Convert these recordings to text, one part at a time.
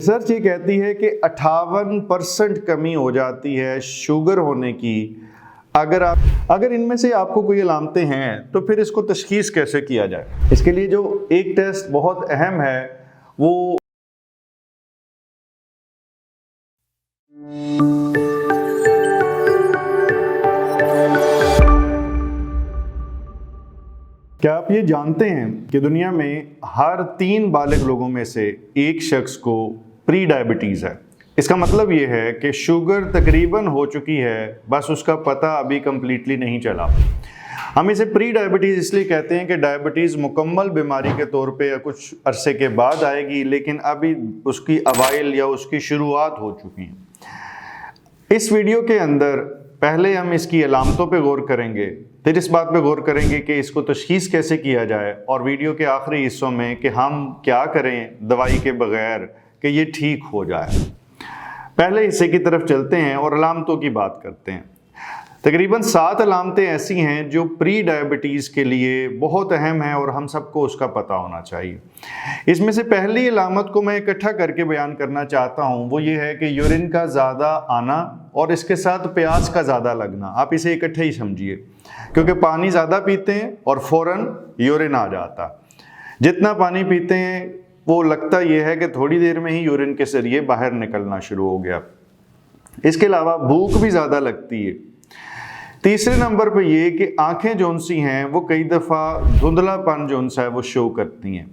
Research ये कहती है कि 58% कमी हो जाती है शुगर होने की अगर इनमें से आपको कोई अलामतें हैं तो फिर इसको तशखीस कैसे किया जाए। इसके लिए जो एक टेस्ट बहुत अहम है वो क्या आप ये जानते हैं कि दुनिया में हर 3 बालिग लोगों में से एक शख्स को प्री डायबिटीज़ है। इसका मतलब ये है कि शुगर तकरीबन हो चुकी है, बस उसका पता अभी कम्प्लीटली नहीं चला। हम इसे प्री डायबिटीज़ इसलिए कहते हैं कि डायबिटीज़ मुकम्मल बीमारी के तौर पे या कुछ अरसे के बाद आएगी, लेकिन अभी उसकी अवाइल या उसकी शुरुआत हो चुकी है। इस वीडियो के अंदर पहले हम इसकी अलामतों पे गौर करेंगे, फिर इस बात पे गौर करेंगे कि इसको तशखीस कैसे किया जाए, और वीडियो के आखिरी हिस्सों में कि हम क्या करें दवाई के बगैर कि ये ठीक हो जाए। पहले हिस्से की तरफ चलते हैं और अलामतों की बात करते हैं। तकरीबन 7 अलामतें ऐसी हैं जो प्री डायबिटीज़ के लिए बहुत अहम हैं और हम सबको उसका पता होना चाहिए। इसमें से पहली अलामत को मैं इकट्ठा करके बयान करना चाहता हूँ, वो ये है कि यूरिन का ज़्यादा आना और इसके साथ प्यास का ज़्यादा लगना। आप इसे इकट्ठे ही समझिए, क्योंकि पानी ज़्यादा पीते हैं और फ़ौरन यूरिन आ जाता। जितना पानी पीते हैं वो लगता ये है कि थोड़ी देर में ही यूरिन के जरिए बाहर निकलना शुरू हो गया। इसके अलावा भूख भी ज़्यादा लगती है। तीसरे नंबर पे ये कि आंखें जौन सी हैं वो कई दफ़ा धुंधलापन जौन सा है वो शो करती हैं।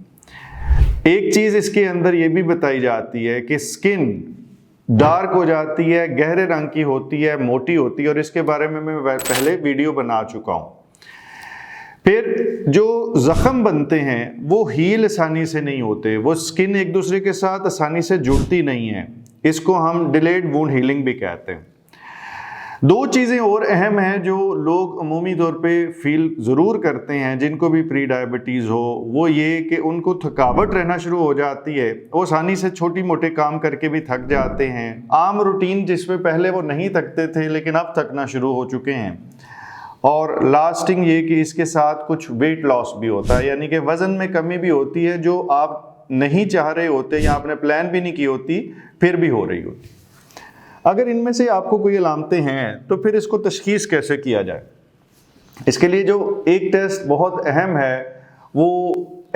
एक चीज़ इसके अंदर ये भी बताई जाती है कि स्किन डार्क हो जाती है, गहरे रंग की होती है, मोटी होती है, और इसके बारे में मैं पहले वीडियो बना चुका हूँ। फिर जो ज़ख़म बनते हैं वो हील आसानी से नहीं होते, वो स्किन एक दूसरे के साथ आसानी से जुड़ती नहीं है। इसको हम डिलेड वुंड हीलिंग भी कहते हैं। 2 चीज़ें और अहम हैं जो लोग अमूमी तौर पे फील ज़रूर करते हैं जिनको भी प्री डायबिटीज़ हो, वो ये कि उनको थकावट रहना शुरू हो जाती है। वो आसानी से छोटी मोटे काम करके भी थक जाते हैं। आम रूटीन जिसमें पहले वो नहीं थकते थे लेकिन अब थकना शुरू हो चुके हैं। और लास्टिंग ये कि इसके साथ कुछ वेट लॉस भी होता है, यानी कि वज़न में कमी भी होती है जो आप नहीं चाह रहे होते या आपने प्लान भी नहीं की होती, फिर भी हो रही होती। अगर इनमें से आपको कोई अलामतें हैं तो फिर इसको तशखीस कैसे किया जाए। इसके लिए जो एक टेस्ट बहुत अहम है वो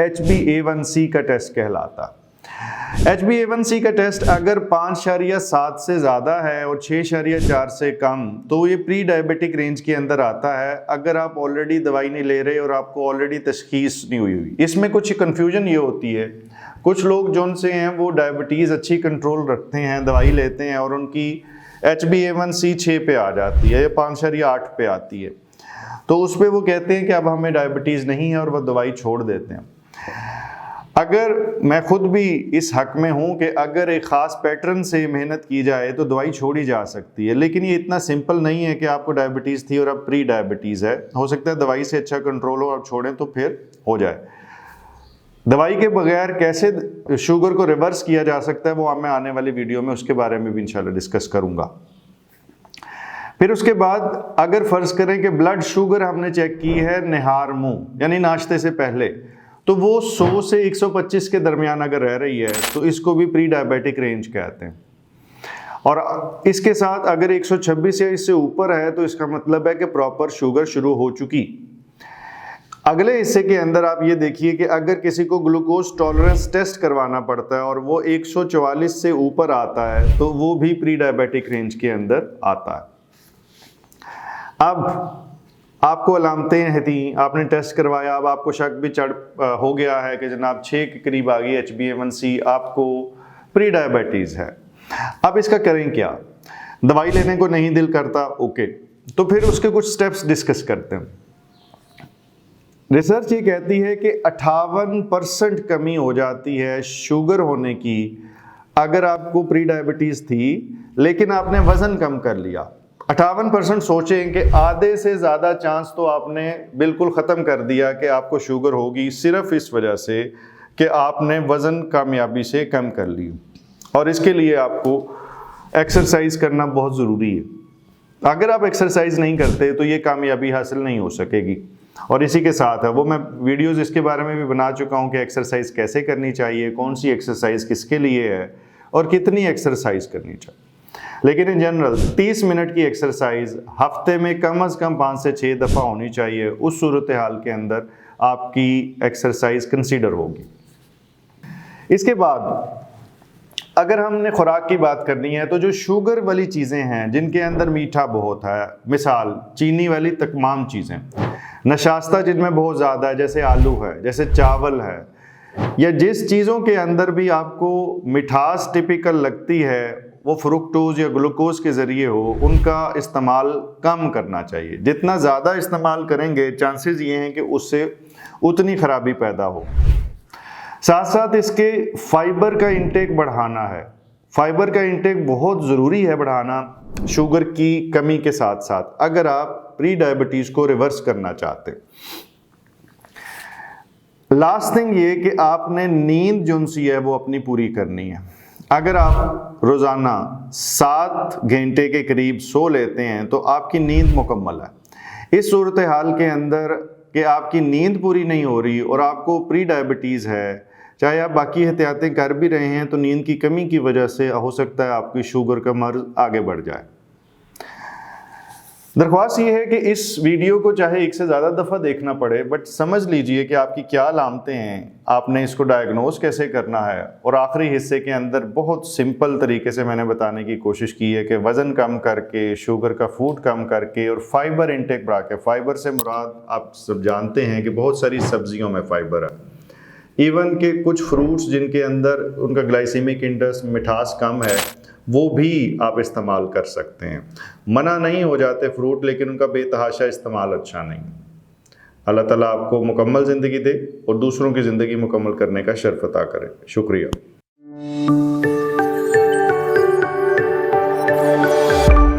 HbA1c का टेस्ट कहलाता है। HbA1c का टेस्ट अगर 5.7 से ज़्यादा है और 6.4 से कम तो ये प्री डायबिटिक रेंज के अंदर आता है। अगर आप ऑलरेडी दवाई नहीं ले रहे और आपको ऑलरेडी तशखीस नहीं हुई। इसमें कुछ कन्फ्यूजन ये होती है, कुछ लोग जो उनसे हैं वो डायबिटीज़ अच्छी कंट्रोल रखते हैं, दवाई लेते हैं और उनकी HbA1c 6 पे आ जाती है या 5.8 पे आती है, तो उस पर वो कहते हैं कि अब हमें डायबिटीज़ नहीं है और वह दवाई छोड़ देते हैं। अगर मैं खुद भी इस हक में हूँ कि अगर एक ख़ास पैटर्न से मेहनत की जाए तो दवाई छोड़ी जा सकती है, लेकिन ये इतना सिंपल नहीं है कि आपको डायबिटीज़ थी और अब प्री डायबिटीज़ है। हो सकता है दवाई से अच्छा कंट्रोल हो और छोड़ें तो फिर हो जाए। दवाई के बगैर कैसे शुगर को रिवर्स किया जा सकता है वो मैं आने वाली वीडियो में उसके बारे में भी इंशाल्लाह डिस्कस करूंगा। फिर उसके बाद अगर फ़र्ज़ करें कि ब्लड शुगर हमने चेक की है निहार मुंह यानी नाश्ते से पहले, तो वो 100 से 125 के दरमियान अगर रह रही है तो इसको भी प्री डायबिटिक रेंज कहते हैं। और इसके साथ अगर 126 या इससे ऊपर है तो इसका मतलब है कि प्रॉपर शुगर शुरू हो चुकी। अगले हिस्से के अंदर आप ये देखिए कि अगर किसी को ग्लूकोज टॉलरेंस टेस्ट करवाना पड़ता है और वो 144 से ऊपर आता है तो वो भी प्री डायबिटिक रेंज के अंदर आता है। अब आपको अलामतें थी, आपने टेस्ट करवाया, अब आपको शक भी हो गया है कि जनाब 6 के करीब आ गई HbA1c, आपको प्री डायबिटीज़ है। अब इसका करें क्या? दवाई लेने को नहीं दिल करता, ओके, तो फिर उसके कुछ स्टेप्स डिस्कस करते हैं। रिसर्च ये कहती है कि 58% कमी हो जाती है शुगर होने की अगर आपको प्री डायबिटीज़ थी लेकिन आपने वज़न कम कर लिया। 58% सोचें कि आधे से ज़्यादा चांस तो आपने बिल्कुल ख़त्म कर दिया कि आपको शुगर होगी सिर्फ इस वजह से कि आपने वज़न कामयाबी से कम कर ली। और इसके लिए आपको एक्सरसाइज करना बहुत ज़रूरी है। अगर आप एक्सरसाइज नहीं करते तो ये कामयाबी हासिल नहीं हो सकेगी। और इसी के साथ है वो मैं वीडियोस इसके बारे में भी बना चुका हूँ कि एक्सरसाइज कैसे करनी चाहिए, कौन सी एक्सरसाइज किसके लिए है, और कितनी एक्सरसाइज करनी चाहिए। लेकिन इन जनरल 30 मिनट की एक्सरसाइज हफ्ते में कम से कम 5 से 6 दफ़ा होनी चाहिए। उस सूरत हाल के अंदर आपकी एक्सरसाइज कंसीडर होगी। इसके बाद अगर हमने खुराक की बात करनी है तो जो शुगर वाली चीज़ें हैं जिनके अंदर मीठा बहुत है, मिसाल चीनी वाली तमाम चीज़ें, नशास्ता जिनमें बहुत ज़्यादा है जैसे आलू है, जैसे चावल है, या जिस चीज़ों के अंदर भी आपको मिठास टिपिकल लगती है वो फ्रुक्टोज या ग्लूकोज के ज़रिए हो, उनका इस्तेमाल कम करना चाहिए। जितना ज़्यादा इस्तेमाल करेंगे चांसेस ये हैं कि उससे उतनी ख़राबी पैदा हो। साथ साथ इसके फाइबर का इंटेक बढ़ाना है। फाइबर का इंटेक बहुत ज़रूरी है बढ़ाना शुगर की कमी के साथ साथ, अगर आप प्री डायबिटीज़ को रिवर्स करना चाहते हैं। लास्ट थिंग ये कि आपने नींद जो सी है वो अपनी पूरी करनी है। अगर आप रोज़ाना 7 घंटे के करीब सो लेते हैं तो आपकी नींद मुकम्मल है। इस सूरत हाल के अंदर कि आपकी नींद पूरी नहीं हो रही और आपको प्री डायबिटीज़ है, चाहे आप बाकी एहतियातें कर भी रहे हैं, तो नींद की कमी की वजह से हो सकता है आपकी शुगर का मर्ज़ आगे बढ़ जाए। दरख्वास्त ये है कि इस वीडियो को चाहे एक से ज़्यादा दफ़ा देखना पड़े, बट समझ लीजिए कि आपकी क्या अलामतें हैं, आपने इसको डायग्नोस कैसे करना है। और आखिरी हिस्से के अंदर बहुत सिंपल तरीके से मैंने बताने की कोशिश की है कि वज़न कम करके, शुगर का फूड कम करके और फाइबर इंटेक बढ़ा के, फाइबर से मुराद आप सब जानते हैं कि बहुत सारी सब्जियों में फ़ाइबर है, इवन के कुछ फ्रूट्स जिनके अंदर उनका ग्लाइसेमिक इंडेक्स मिठास कम है वो भी आप इस्तेमाल कर सकते हैं। मना नहीं हो जाते फ्रूट, लेकिन उनका बेतहाशा इस्तेमाल अच्छा नहीं। अल्लाह ताला आपको मुकम्मल ज़िंदगी दे और दूसरों की ज़िंदगी मुकम्मल करने का शर्फ अता करे। शुक्रिया।